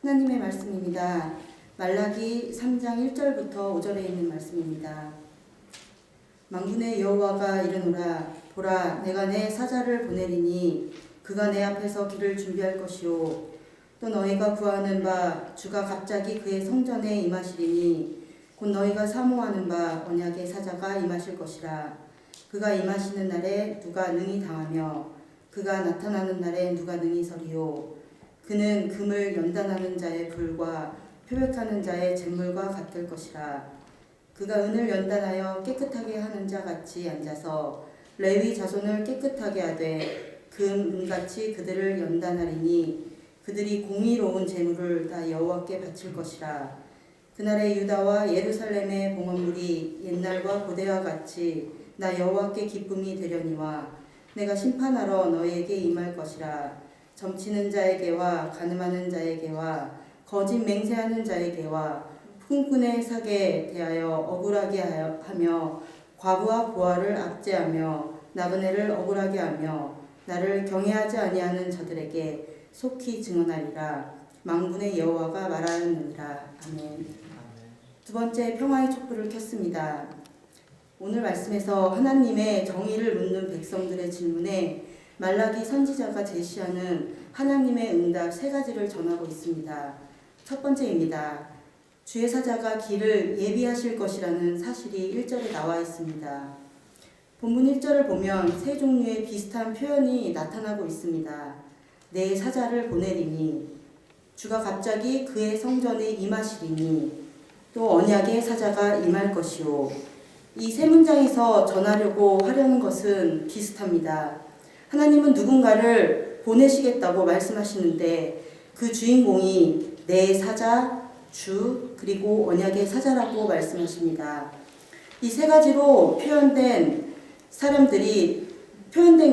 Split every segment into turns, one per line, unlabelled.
하나님의 말씀입니다. 말라기 3장 1절부터 5절에 있는 말씀입니다. 만군의 여호와가 이르노라. 보라, 내가 내 사자를 보내리니 그가 내 앞에서 길을 준비할 것이요 또 너희가 구하는 바 주가 갑자기 그의 성전에 임하시리니 곧 너희가 사모하는 바 언약의 사자가 임하실 것이라. 그가 임하시는 날에 누가 능히 당하며 그가 나타나는 날에 누가 능히 서리요. 그는 금을 연단하는 자의 불과 표백하는 자의 잿물과 같을 것이라. 그가 은을 연단하여 깨끗하게 하는 자 같이 앉아서 레위 자손을 깨끗하게 하되 은같이 그들을 연단하리니 그들이 공의로운 제물을 다 여호와께 바칠 것이라. 그날에 유다와 예루살렘의 봉헌물이 옛날과 고대와 같이 나 여호와께 기쁨이 되려니와 내가 심판하러 너희에게 임할 것이라. 점치는 자에게와 가늠하는 자에게와 거짓 맹세하는 자에게와 흥분의 사기에 대하여 억울하게 하며 과부와 고아를 압제하며 나그네를 억울하게 하며 나를 경외하지 아니하는 저들에게 속히 증언하리라. 만군의 여호와가 말하느니라. 아멘. 두 번째, 평화의 촛불을 켰습니다. 오늘 말씀에서 하나님의 정의를 묻는 백성들의 질문에 말라기 선지자가 제시하는 하나님의 응답 세 가지를 전하고 있습니다. 첫 번째입니다. 주의 사자가 길을 예비하실 것이라는 사실이 1절에 나와 있습니다. 본문 1절을 보면 세 종류의 비슷한 표현이 나타나고 있습니다. 내 사자를 보내리니, 주가 갑자기 그의 성전에 임하시리니, 또 언약의 사자가 임할 것이요. 이 세 문장에서 전하려고 하려는 것은 비슷합니다. 하나님은 누군가를 보내시겠다고 말씀하시는데 그 주인공이 내 사자, 주, 그리고 언약의 사자라고 말씀하십니다. 이 세 가지로 표현된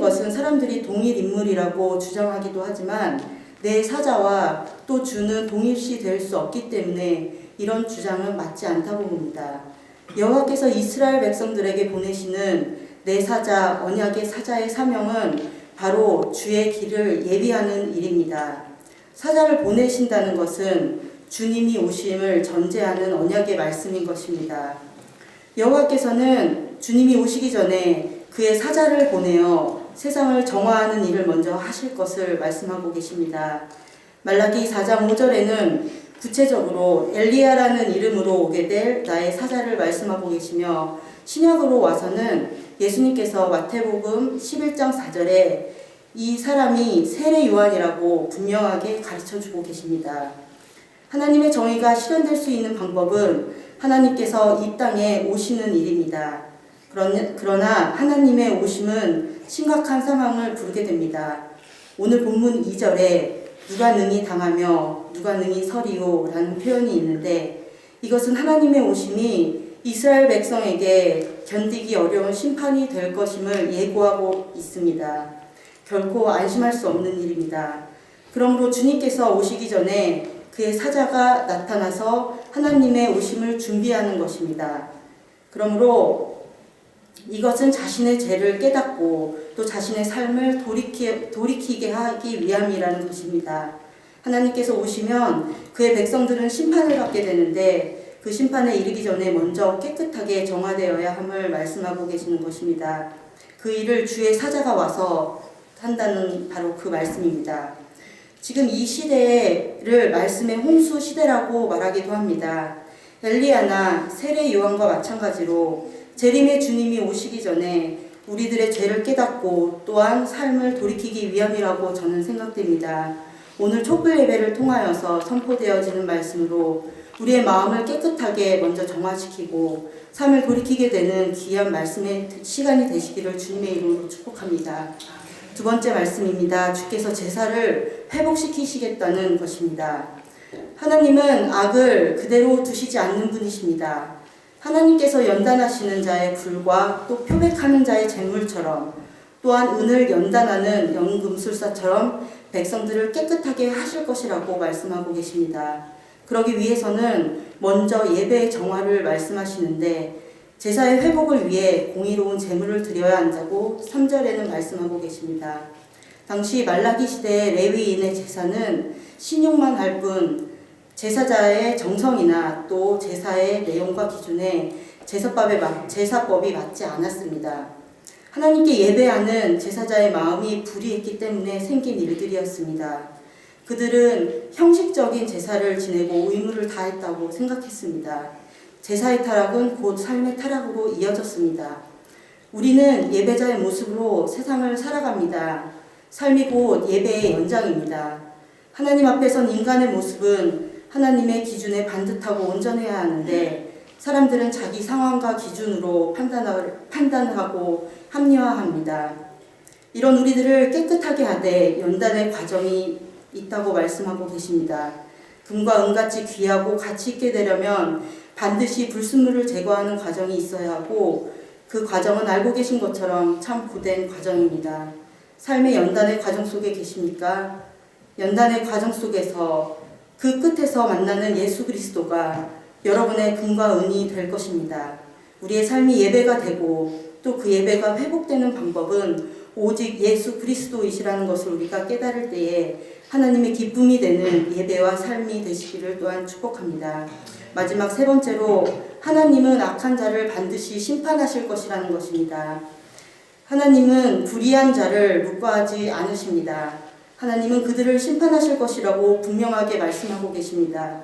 것은 사람들이 동일 인물이라고 주장하기도 하지만 내 사자와 또 주는 동일시 될 수 없기 때문에 이런 주장은 맞지 않다고 봅니다. 여호와께서 이스라엘 백성들에게 보내시는 내 사자, 언약의 사자의 사명은 바로 주의 길을 예비하는 일입니다. 사자를 보내신다는 것은 주님이 오심을 전제하는 언약의 말씀인 것입니다. 여호와께서는 주님이 오시기 전에 그의 사자를 보내어 세상을 정화하는 일을 먼저 하실 것을 말씀하고 계십니다. 말라기 4장 5절에는 구체적으로 엘리야라는 이름으로 오게 될 나의 사자를 말씀하고 계시며 신약으로 와서는 예수님께서 마태복음 11장 4절에 이 사람이 세례 요한이라고 분명하게 가르쳐주고 계십니다. 하나님의 정의가 실현될 수 있는 방법은 하나님께서 이 땅에 오시는 일입니다. 그러나 하나님의 오심은 심각한 상황을 부르게 됩니다. 오늘 본문 2절에 누가 능히 당하며 누가 능히 서리요 라는 표현이 있는데 이것은 하나님의 오심이 이스라엘 백성에게 견디기 어려운 심판이 될 것임을 예고하고 있습니다. 결코 안심할 수 없는 일입니다. 그러므로 주님께서 오시기 전에 그의 사자가 나타나서 하나님의 오심을 준비하는 것입니다. 그러므로 이것은 자신의 죄를 깨닫고 또 자신의 삶을 돌이키게 하기 위함이라는 것입니다. 하나님께서 오시면 그의 백성들은 심판을 받게 되는데 그 심판에 이르기 전에 먼저 깨끗하게 정화되어야 함을 말씀하고 계시는 것입니다. 그 일을 주의 사자가 와서 한다는 바로 그 말씀입니다. 지금 이 시대를 말씀의 홍수 시대라고 말하기도 합니다. 엘리야나 세례 요한과 마찬가지로 재림의 주님이 오시기 전에 우리들의 죄를 깨닫고 또한 삶을 돌이키기 위함이라고 저는 생각됩니다. 오늘 촛불 예배를 통하여서 선포되어지는 말씀으로 우리의 마음을 깨끗하게 먼저 정화시키고 삶을 돌이키게 되는 귀한 말씀의 시간이 되시기를 주님의 이름으로 축복합니다. 두 번째 말씀입니다. 주께서 제사를 회복시키시겠다는 것입니다. 하나님은 악을 그대로 두시지 않는 분이십니다. 하나님께서 연단하시는 자의 불과 또 표백하는 자의 잿물처럼 또한 은을 연단하는 연금술사처럼 백성들을 깨끗하게 하실 것이라고 말씀하고 계십니다. 그러기 위해서는 먼저 예배의 정화를 말씀하시는데 제사의 회복을 위해 공의로운 제물을 드려야 한다고 3절에는 말씀하고 계십니다. 당시 말라기 시대의 레위인의 제사는 신용만 할 뿐 제사자의 정성이나 또 제사의 내용과 기준에 제사법이 맞지 않았습니다. 하나님께 예배하는 제사자의 마음이 불이했기 때문에 생긴 일들이었습니다. 그들은 형식적인 제사를 지내고 의무를 다했다고 생각했습니다. 제사의 타락은 곧 삶의 타락으로 이어졌습니다. 우리는 예배자의 모습으로 세상을 살아갑니다. 삶이 곧 예배의 연장입니다. 하나님 앞에 선 인간의 모습은 하나님의 기준에 반듯하고 온전해야 하는데 사람들은 자기 상황과 기준으로 판단하고 합리화합니다. 이런 우리들을 깨끗하게 하되 연단의 과정이 있다고 말씀하고 계십니다. 금과 은같이 귀하고 가치 있게 되려면 반드시 불순물을 제거하는 과정이 있어야 하고 그 과정은 알고 계신 것처럼 참 고된 과정입니다. 삶의 연단의 과정 속에 계십니까? 연단의 과정 속에서 그 끝에서 만나는 예수 그리스도가 여러분의 금과 은이 될 것입니다. 우리의 삶이 예배가 되고 또 그 예배가 회복되는 방법은 오직 예수 그리스도이시라는 것을 우리가 깨달을 때에 하나님의 기쁨이 되는 예배와 삶이 되시기를 또한 축복합니다. 마지막 세 번째로 하나님은 악한 자를 반드시 심판하실 것이라는 것입니다. 하나님은 불의한 자를 묵과하지 않으십니다. 하나님은 그들을 심판하실 것이라고 분명하게 말씀하고 계십니다.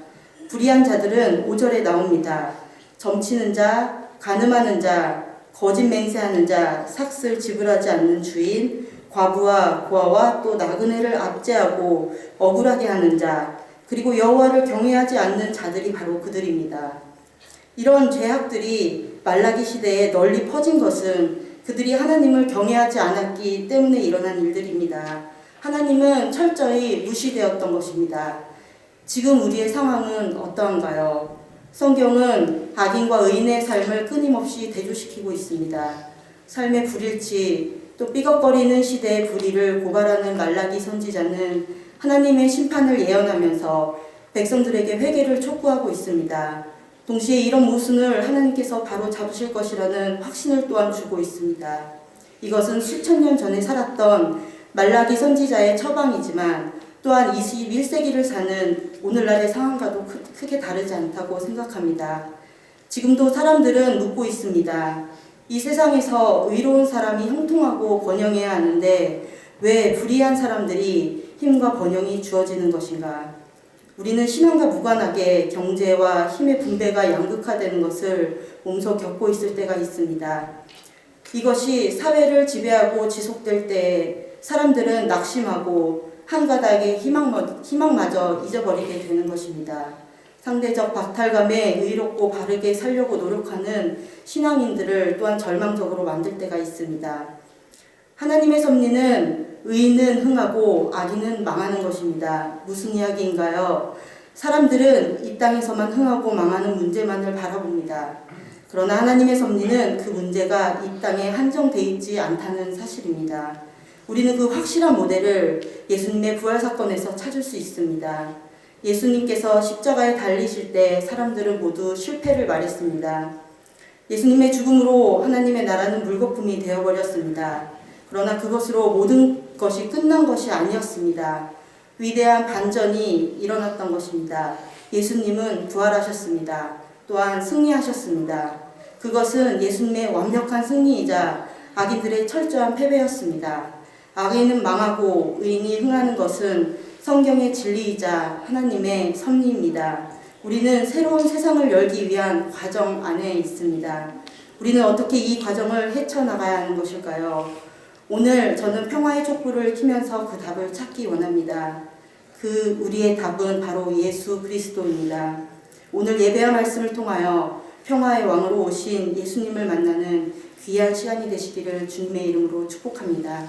불의한 자들은 5절에 나옵니다. 점치는 자, 간음하는 자, 거짓 맹세하는 자, 삭슬 지불하지 않는 주인, 과부와 고아와 또 나그네를 압제하고 억울하게 하는 자, 그리고 여호와를 경외하지 않는 자들이 바로 그들입니다. 이런 죄악들이 말라기 시대에 널리 퍼진 것은 그들이 하나님을 경외하지 않았기 때문에 일어난 일들입니다. 하나님은 철저히 무시되었던 것입니다. 지금 우리의 상황은 어떠한가요? 성경은 악인과 의인의 삶을 끊임없이 대조시키고 있습니다. 삶의 불일치, 또 삐걱거리는 시대의 불의를 고발하는 말라기 선지자는 하나님의 심판을 예언하면서 백성들에게 회개를 촉구하고 있습니다. 동시에 이런 모순을 하나님께서 바로 잡으실 것이라는 확신을 또한 주고 있습니다. 이것은 수천 년 전에 살았던 말라기 선지자의 처방이지만 또한 21세기를 사는 오늘날의 상황과도 크게 다르지 않다고 생각합니다. 지금도 사람들은 묻고 있습니다. 이 세상에서 의로운 사람이 형통하고 번영해야 하는데 왜 불의한 사람들이 힘과 번영이 주어지는 것인가? 우리는 신앙과 무관하게 경제와 힘의 분배가 양극화되는 것을 몸소 겪고 있을 때가 있습니다. 이것이 사회를 지배하고 지속될 때 사람들은 낙심하고 한 가닥의 희망마저 잊어버리게 되는 것입니다. 상대적 박탈감에 의롭고 바르게 살려고 노력하는 신앙인들을 또한 절망적으로 만들 때가 있습니다. 하나님의 섭리는 의인은 흥하고 악인은 망하는 것입니다. 무슨 이야기인가요? 사람들은 이 땅에서만 흥하고 망하는 문제만을 바라봅니다. 그러나 하나님의 섭리는 그 문제가 이 땅에 한정되어 있지 않다는 사실입니다. 우리는 그 확실한 모델을 예수님의 부활 사건에서 찾을 수 있습니다. 예수님께서 십자가에 달리실 때 사람들은 모두 실패를 말했습니다. 예수님의 죽음으로 하나님의 나라는 물거품이 되어버렸습니다. 그러나 그것으로 모든 것이 끝난 것이 아니었습니다. 위대한 반전이 일어났던 것입니다. 예수님은 부활하셨습니다. 또한 승리하셨습니다. 그것은 예수님의 완벽한 승리이자 악인들의 철저한 패배였습니다. 악인은 망하고 의인이 흥하는 것은 성경의 진리이자 하나님의 섭리입니다. 우리는 새로운 세상을 열기 위한 과정 안에 있습니다. 우리는 어떻게 이 과정을 헤쳐나가야 하는 것일까요? 오늘 저는 평화의 촛불을 켜면서 그 답을 찾기 원합니다. 우리의 답은 바로 예수 그리스도입니다. 오늘 예배와 말씀을 통하여 평화의 왕으로 오신 예수님을 만나는 귀한 시간이 되시기를 주님의 이름으로 축복합니다.